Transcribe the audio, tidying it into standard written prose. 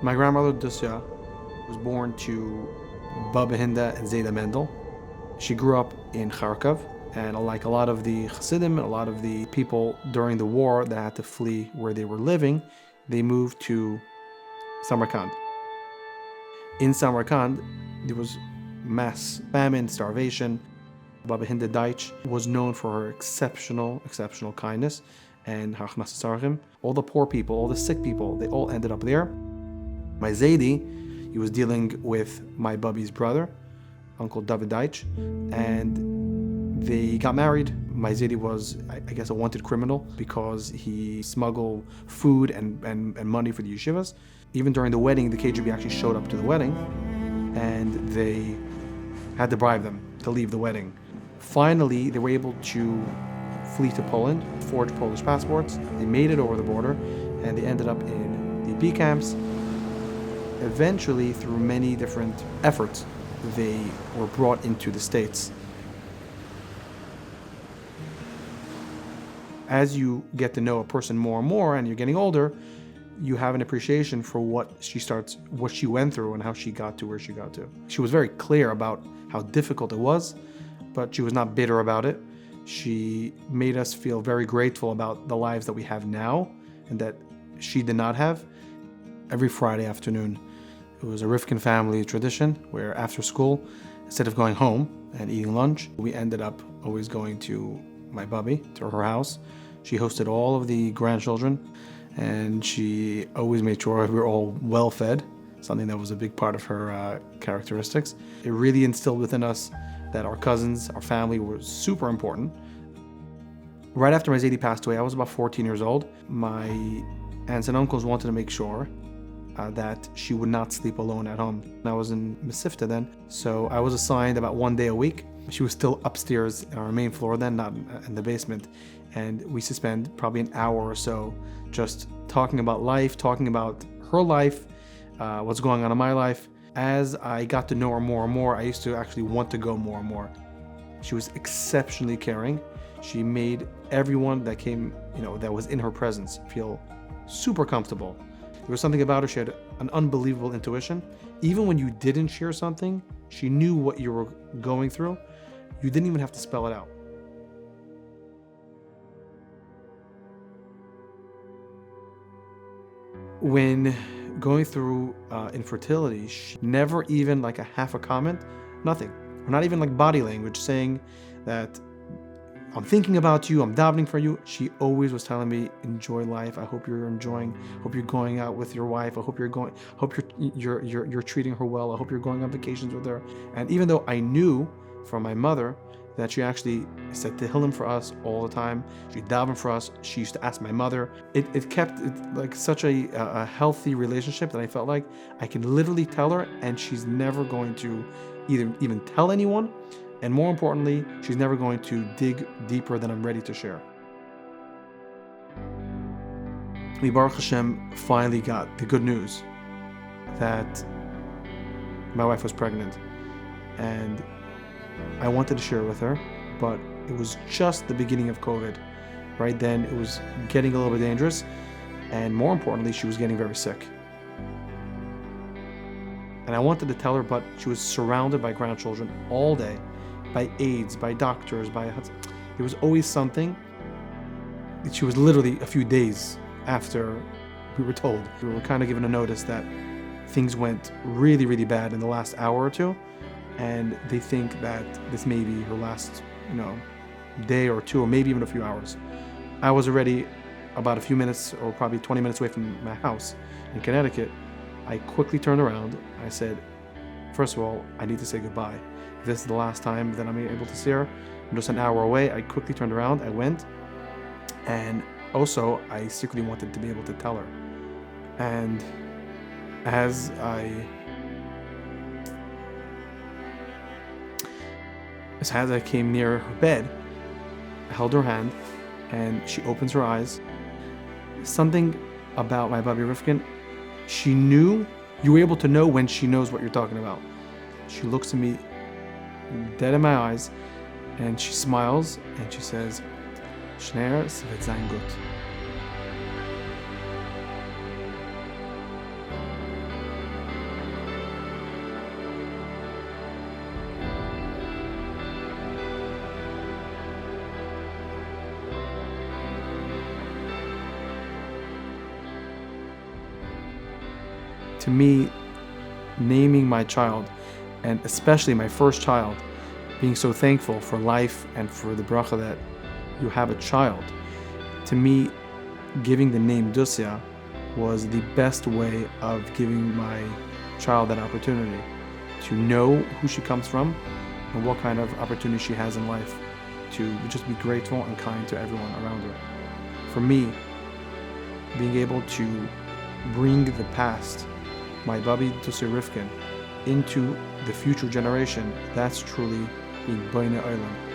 My grandmother DUSYA was born to Baba Hinda and Zayda Mendel. She grew up in Kharkov, and like a lot of the Hasidim and a lot of the people during the war that had to flee where they were living, they moved to Samarkand. In Samarkand, there was mass famine, starvation. Baba Hinda Deitch was known for her exceptional kindness and hachnas sarchim. All the poor people, all the sick people, they all ended up there. My Zaidi, he was dealing with my Bubby's brother, Uncle David Deitch, and they got married. My Zaidi was, I guess, a wanted criminal because he smuggled food and money for the yeshivas. Even during the wedding, the KGB actually showed up to the wedding, and they had to bribe them to leave the wedding. Finally, they were able to flee to Poland, forge Polish passports. They made it over the border, and they ended up in the B camps. Eventually, through many different efforts, they were brought into the States. As you get to know a person more and more, and you're getting older, you have an appreciation for what she went through and how she got to where she got to. She was very clear about how difficult it was, but she was not bitter about it. She made us feel very grateful about the lives that we have now and that she did not have. Every Friday afternoon, it was a Rifkin family tradition where after school, instead of going home and eating lunch, we ended up always going to my Bubby, to her house. She hosted all of the grandchildren, and she always made sure we were all well fed, something that was a big part of her characteristics. It really instilled within us that our cousins, our family were super important. Right after my Zaidi passed away, I was about 14 years old. My aunts and uncles wanted to make sure that she would not sleep alone at home. I was in Mesivta then, so I was assigned about one day a week. She was still upstairs on our main floor then, not in the basement. And we used to spend probably an hour or so just talking about life, talking about her life, what's going on in my life. As I got to know her more and more, I used to actually want to go more and more. She was exceptionally caring. She made everyone that came, that was in her presence feel super comfortable. There was something about her. She had an unbelievable intuition. Even when you didn't share something, she knew what you were going through. You didn't even have to spell it out. When going through infertility, she never even like a half a comment, nothing. Or not even like body language saying that I'm thinking about you, I'm davening for you. She always was telling me, enjoy life. I hope you're enjoying, hope you're going out with your wife. I hope you're treating her well. I hope you're going on vacations with her. And even though I knew from my mother that she actually said Tehillim for us all the time, she davened for us, she used to ask my mother. It kept like such a healthy relationship that I felt like I can literally tell her and she's never going to even tell anyone. And more importantly, she's never going to dig deeper than I'm ready to share. We, Baruch Hashem, finally got the good news that my wife was pregnant. And I wanted to share it with her, but it was just the beginning of COVID. Right then, it was getting a little bit dangerous. And more importantly, she was getting very sick. And I wanted to tell her, but she was surrounded by grandchildren all day. By aides, by doctors, there was always something. She was literally a few days after we were told. We were kind of given a notice that things went really, really bad in the last hour or two, and they think that this may be her last, day or two, or maybe even a few hours. I was already about a few minutes, or probably 20 minutes away from my house in Connecticut. I quickly turned around. I said, first of all, I need to say goodbye. This is the last time that I'm able to see her. I'm just an hour away. I quickly turned around, I went, and also I secretly wanted to be able to tell her. And as I came near her bed, I held her hand, and she opens her eyes. Something about my Bobby Rifkin, she knew, you were able to know when she knows what you're talking about. She looks at me dead in my eyes, and she smiles and she says, "Shneir, es wird sein gut." To me, naming my child, and especially my first child, being so thankful for life and for the bracha that you have a child, to me, giving the name DUSYA was the best way of giving my child that opportunity to know who she comes from and what kind of opportunity she has in life, to just be grateful and kind to everyone around her. For me, being able to bring the past, my Babi DUSYA Rifkin, into the future generation, that's truly being Bonei Olam.